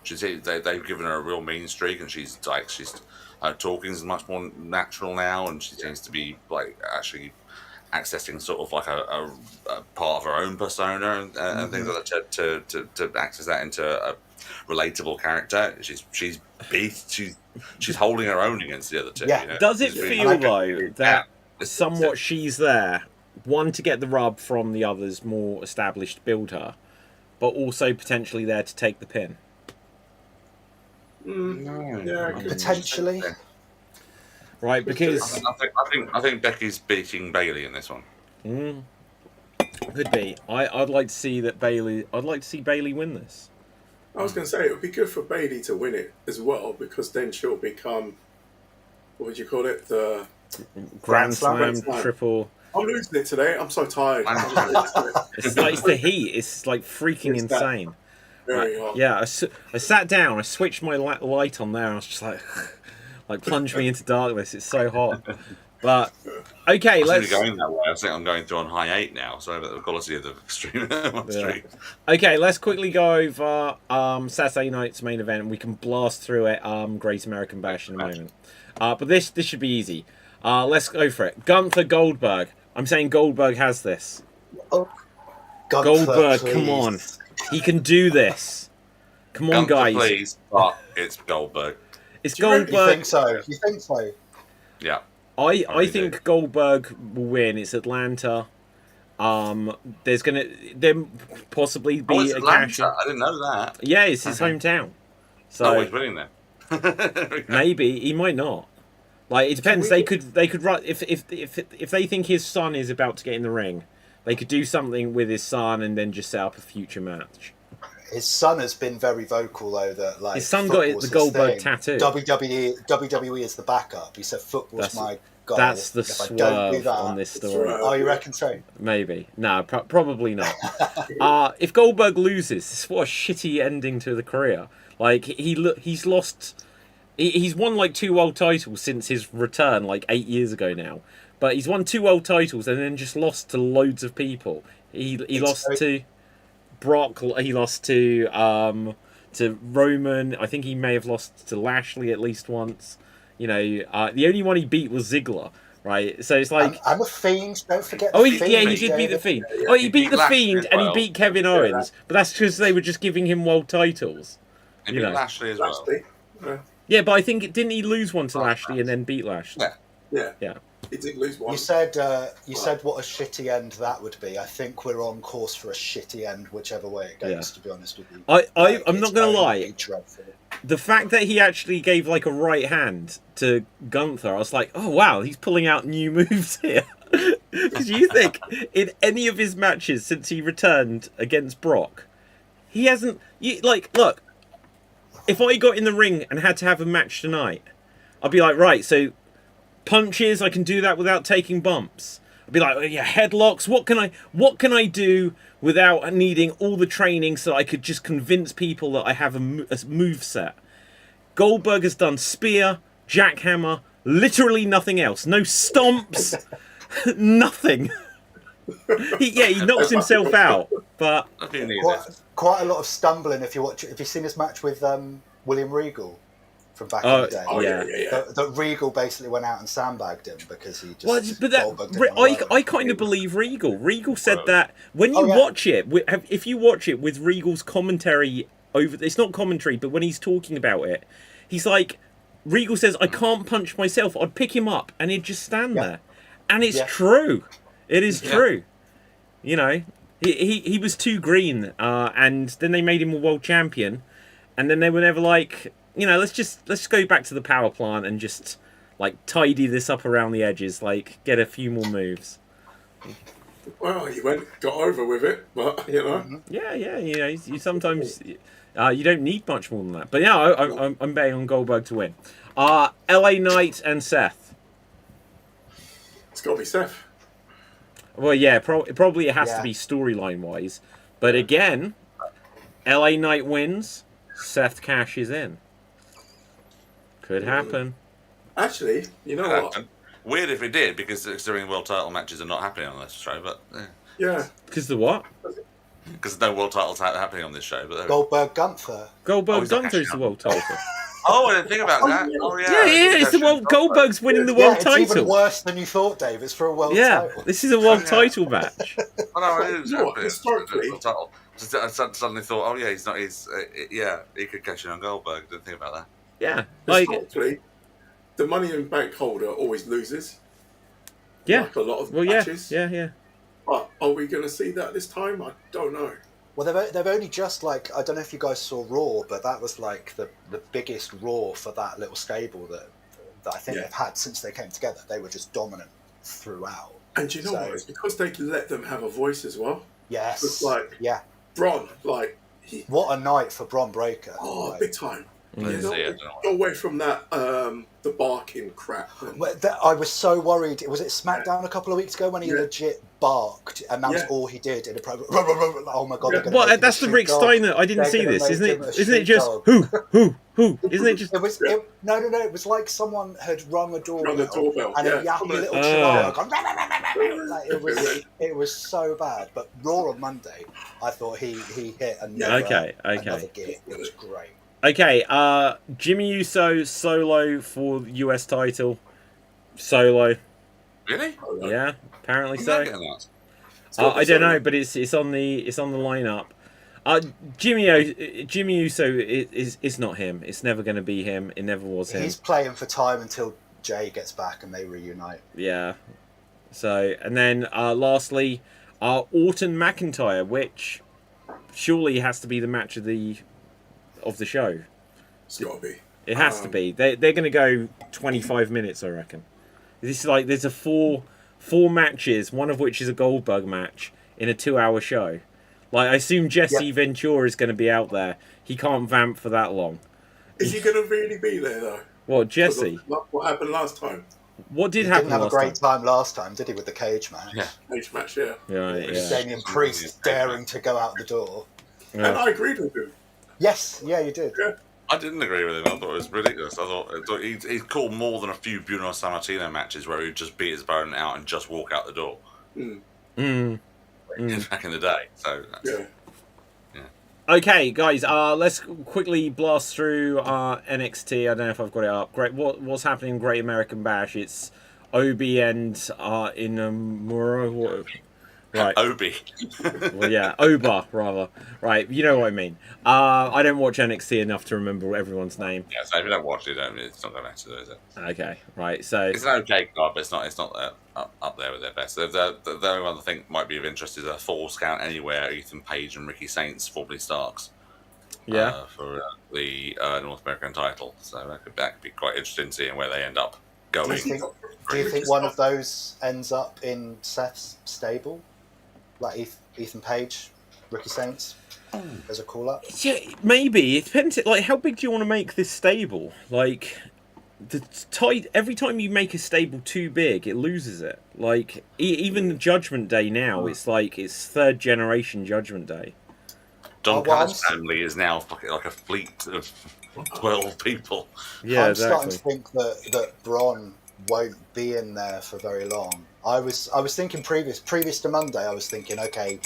they've given her a real mean streak, and she's talking is much more natural now, and she seems to be like actually accessing sort of like a part of her own persona and things like that to access that into a relatable character. She's holding her own against the other two. Yeah. You know? Does it feel though that somewhat she's there, one, to get the rub from the others more established, build her, but also potentially there to take the pin? Potentially. Right, because I think Becky's beating Bayley in this one. Could be. I'd like to see Bayley win this. I was going to say it would be good for Bayley to win it as well, because then she'll become, what would you call it, the Grand Slam triple. I'm losing it today. I'm so tired. It's the heat. It's like freaking insane. Very hot. Yeah, I sat down. I switched my light on there. And I was just like. Like, plunge me into darkness. It's so hot. But, okay, let's... going that way. I think I'm going through on high 8 now. Sorry about the quality of the stream. Okay, let's quickly go over Saturday night's main event. We can blast through it, Great American Bash in a moment. But this should be easy. Let's go for it. Gunther Goldberg. I'm saying Goldberg has this. Oh, Goldberg, come on. He can do this. Come on, Gunther, guys. please, but it's Goldberg. It's Do you Goldberg. think so? You think so? Yeah. I really think do. Goldberg will win. It's Atlanta. There possibly be Oh, it's a cash. Atlanta. I didn't know that. Yeah, it's his Okay. hometown. So So he's winning then. maybe he might not. Like it depends. They could run if they think his son is about to get in the ring, they could do something with his son and then just set up a future match. His son has been very vocal though that like His son got football's the his Goldberg thing. tattoo. WWE is the backup. He said football's my goal. That's the If I don't do swerve that, on this story. Oh, you reckon so? Maybe. No, probably not. If Goldberg loses, this is what a shitty ending to the career. Like he's lost. He's won like 2 world titles since his return, like 8 years ago now. But he's won 2 world titles and then just lost to loads of people. He lost to Brock. He lost to Roman. I think he may have lost to Lashley at least once. You know, the only one he beat was Ziggler, right? So it's like, and the Fiend. Don't forget. oh, the he Fiend, did beat the Fiend. Yeah, Oh, he beat beat the Lashley Fiend as and he well. beat Kevin Owens, but that's because they were just giving him world titles. And You you know. Lashley as well. Lashley. Yeah, but I think didn't he lose one to Lashley and then beat Lashley? Yeah. Yeah. He did lose one. You said what a shitty end that would be. I think we're on course for a shitty end, whichever way it goes. Yeah. To be honest with you, I'm not gonna going to lie. be dreadful. The fact that he actually gave like a right hand to Gunther, I was like, oh wow, he's pulling out new moves here. Because you think in any of his matches since he returned against Brock, he hasn't. Look, if I got in the ring and had to have a match tonight, I'd be like, right, so punches, I can do that without taking bumps. I'd be like, oh, yeah, headlocks. What can I do without needing all the training so I could just convince people that I have a move set? Goldberg has done spear, jackhammer, literally nothing else. No stomps, nothing. He knocks himself out, but If you need Quite, it. quite a lot of stumbling. If you've seen his match with William Regal from back in the day. Oh, yeah. That Regal basically went out and sandbagged him because he just. well, but Goldberg didn't wanna work. I kind of believe Regal. Regal said Well, that when you Oh, yeah. watch it, if you watch it with Regal's commentary over, it's not commentary, but when he's talking about it, he's like, Regal says, I can't punch myself. I'd pick him up and he'd just stand Yeah. there, and it's Yeah. true. It is Yeah. true. You know, he was too green, and then they made him a world champion, and then they were never like, you know, let's go back to the power plant and just like tidy this up around the edges, like get a few more moves. Well, he got over with it, but you know. Yeah, you know, you sometimes you don't need much more than that. But yeah, I'm betting on Goldberg to win. LA Knight and Seth. It's got to be Seth. Well, yeah, probably it has Yeah. to be storyline wise. But again, LA Knight wins, Seth cashes in. Could happen. Actually, you know Could what? happen. Weird if it did, because considering world title matches are not happening on this show, but Yeah. Because the what? because no world titles happening on this show. But Goldberg Gunther. Goldberg he's not Gunther is the cashing world title. oh, I didn't think about that. Oh yeah, Yeah, it's the world. Goldberg's winning the Yeah, world it's title. even worse than you thought, Dave. It's for a world Yeah, title. this is a world Yeah. title match. Oh, no, it is You know what, happening. historically- World title. I suddenly thought, oh yeah, he's not. Yeah, he could cash in on Goldberg. Didn't think about that. Yeah, like Historically, the Money in Bank holder always loses. yeah. Like a lot of Well, yeah, matches. yeah. But are we going to see that this time? I don't know. Well, they've only just like, I don't know if you guys saw Raw, but that was like the biggest Raw for that little stable that I think Yeah. they've had since they came together. They were just dominant throughout. And you know So- what? It's because they let them have a voice as well. Yes. It's like- yeah. Bron, like, What a night for Bron Breakker. Like, big time. I You didn't know, see it, I don't know. go away from that, the barking crap. And, I was so worried. Was it SmackDown a couple of weeks ago when he Yeah. legit barked, and that was Yeah. all he did in a program? Oh my god! Yeah. they're gonna Well, make him that's a the Rick sheepdog. Steiner. I didn't They're see gonna this, make isn't him it? a Isn't it just sheepdog. who? Isn't it just? It was no. It was like someone had rung a doorbell, Rung a doorbell, and yeah. a yappy little Ah. chihuahua gone, "Rah, rah, rah, rah, rah." Like, it was so bad. But Raw on Monday, I thought he hit another Okay. another gear. It was great. Okay, Jimmy Uso solo for the US title. Solo, Really? yeah, apparently He's so. not getting that. It's got to I be don't know, something. but it's on the lineup. Jimmy Uso is not him. It's never going to be him. It never was him. He's playing for time until Jay gets back and they reunite. Yeah. So, and then lastly, Orton McIntyre, which surely has to be the match of the show. It's got to be. It has to be. They're going to go 25 minutes, I reckon. This is like there's a four matches, one of which is a Goldberg match in a 2-hour show. Like I assume Jesse Ventura is going to be out there. He can't vamp for that long. Is he going to really be there though? What, Jesse? What happened last time? What did He happen didn't have last a great time last time, did he, with the cage match? Yeah. Cage match, yeah. Yeah. Damien Priest daring to go out the door. And I agreed with him. Yes, yeah, you did. Yeah. I didn't agree with him. I thought it was ridiculous. I thought he's called more than a few Bruno Sammartino matches where he'd just beat his opponent out and just walk out the door. Back in the day. So Yeah. Okay, guys. Let's quickly blast through NXT. I don't know if I've got it up. Great. What's happening in Great American Bash? It's Obi and Inamura. Right. Obi. Well, yeah, Oba rather. Right, you know what I mean. I don't watch NXT enough to remember everyone's name. Yeah, so if you don't watch it, it's not going to matter, is it? Okay, right. So It's an okay card, but it's not up there with their best. The only one I think might be of interest is a Falls Count Anywhere, Ethan Page and Ricky Saints, formerly Starks. yeah, For the North American title. So that could be quite interesting seeing where they end up going. Do you think one of those ends up in Seth's stable? Like Ethan Page, Ricky Saints, as a call-up? yeah, maybe it depends. Like, how big do you want to make this stable? Like, every time you make a stable too big, it loses it. Like, even the Judgment Day now, it's like it's third generation Judgment Day. Don Callis' family is now like a fleet of 12 people. Yeah, I'm exactly. starting to think that Braun won't be in there for very long. I was thinking previous to Monday, I was thinking, okay,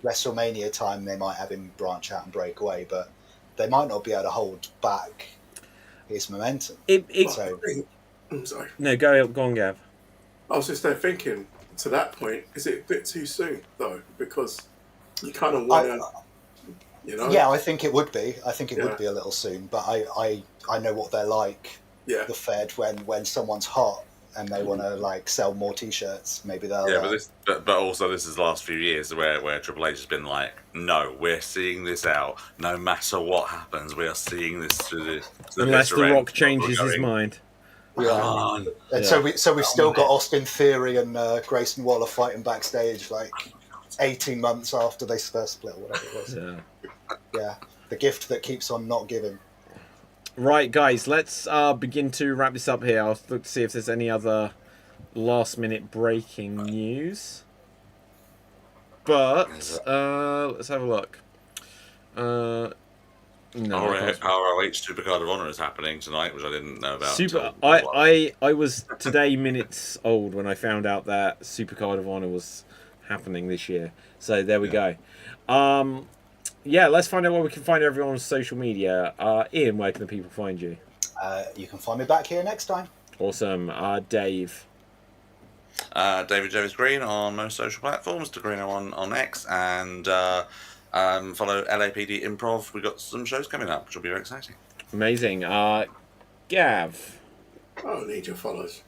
WrestleMania time they might have him branch out and break away, but they might not be able to hold back his momentum. I'm sorry. No, go on, Gav. I was just there thinking, to that point, is it a bit too soon though? Because you kind of want to, Yeah, I think it would be. I think it would be a little soon, but I know what they're like. Yeah. The Fed when someone's hot and they want to like sell more T-shirts, maybe they'll. Yeah, but also this is the last few years where Triple H has been like, no, we're seeing this out. No matter what happens, we are seeing this through the Unless The Rock changes his mind. Yeah. And so we've still got Austin Theory and Grayson Waller fighting backstage like 18 months after they first split, or whatever it was. Yeah, the gift that keeps on not giving. Right, guys, let's begin to wrap this up here. I'll look to see if there's any other last-minute breaking news. But let's have a look. No, ROH Supercard of Honor is happening tonight, which I didn't know about. I was today minutes old when I found out that Supercard of Honor was happening this year. So there we go. Yeah, let's find out where we can find everyone on social media. Ian, where can the people find you? You can find me back here next time. Awesome. Dave. David Jones Green on most social platforms, Degrino on X, and follow LAPD Improv. We've got some shows coming up, which will be very exciting. Amazing. Gav. I don't need your followers.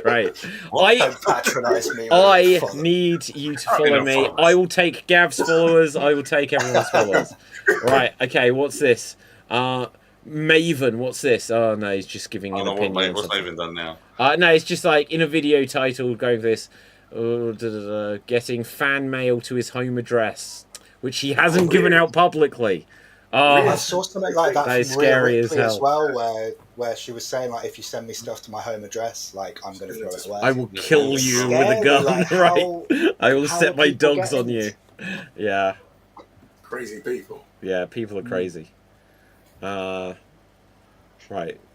Great. Don't patronise me. I need you to follow me. I will take Gav's followers. I will take everyone's followers. Right. Okay. What's this? Maven. What's this? Oh no, he's just giving an opinion. What's Maven done now? No, it's just like in a video title going for this. Getting fan mail to his home address, which he hasn't given out publicly. I saw something like that is from Rhea scary Ripley as hell. as well, where she was saying like, if you send me stuff to my home address, like I'm going to throw it away. I will kill you with a gun, like, right? I will set my people dogs on you. Yeah. Crazy people. Yeah, people are crazy. Right.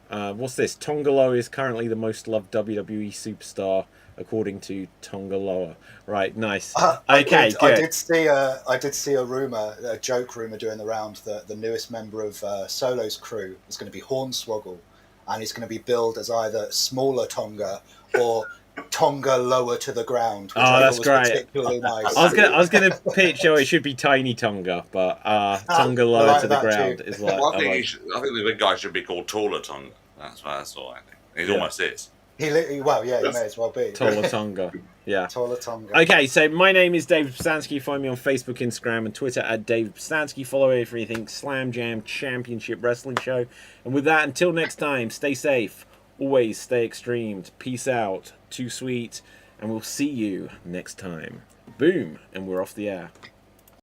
What's this? Tongaloa is currently the most loved WWE superstar, according to Tongaloa. Right, nice. Okay, good. I did see a rumor, a joke rumor doing the round that the newest member of Solo's crew is going to be Hornswoggle, and he's going to be billed as either smaller Tonga or Tonga lower to the ground. Which Oh, I that's thought was great. particularly nice. I was gonna pitch. Oh, it should be Tiny Tonga, but Tonga lower like to the that ground too. is like. Well, I think the big guy should be called Taller Tongue. That's all I think. He almost is. He may as well be. Taller Tonga. Yeah. Taller Tonga. Okay, so my name is David Pstansky. Find me on Facebook, Instagram, and Twitter at David Pstansky. Follow everything Slam Jam Championship Wrestling Show. And with that, until next time, stay safe. Always stay extremed. Peace out. Too sweet. And we'll see you next time. Boom. And we're off the air.